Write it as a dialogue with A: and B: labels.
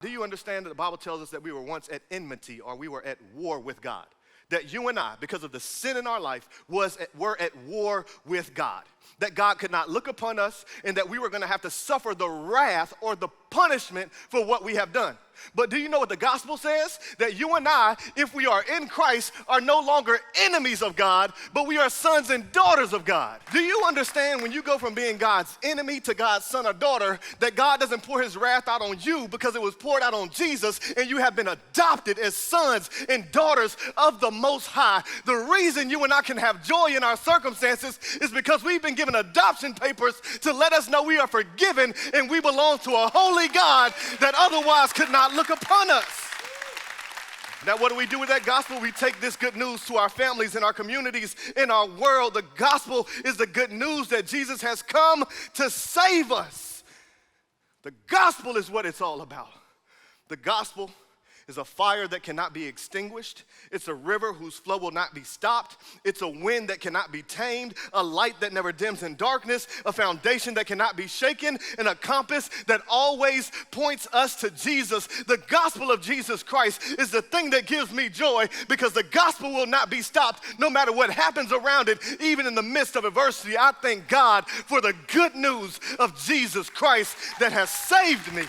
A: Do you understand that the Bible tells us that we were once at enmity, or we were at war with God? That you and I, because of the sin in our life, were at war with God. That God could not look upon us, and that we were going to have to suffer the wrath or the punishment for what we have done. But do you know what the gospel says? That you and I, if we are in Christ, are no longer enemies of God, but we are sons and daughters of God. Do you understand when you go from being God's enemy to God's son or daughter, that God doesn't pour his wrath out on you because it was poured out on Jesus, and you have been adopted as sons and daughters of the Most High? The reason you and I can have joy in our circumstances is because we've been given adoption papers to let us know we are forgiven and we belong to a holy God that otherwise could not look upon us. Now, what do we do with that gospel? We take this good news to our families, in our communities, in our world. The gospel is the good news that Jesus has come to save us. The gospel is what it's all about. The gospel is a fire that cannot be extinguished. It's a river whose flow will not be stopped. It's a wind that cannot be tamed, a light that never dims in darkness, a foundation that cannot be shaken, and a compass that always points us to Jesus. The gospel of Jesus Christ is the thing that gives me joy, because the gospel will not be stopped no matter what happens around it. Even in the midst of adversity, I thank God for the good news of Jesus Christ that has saved me.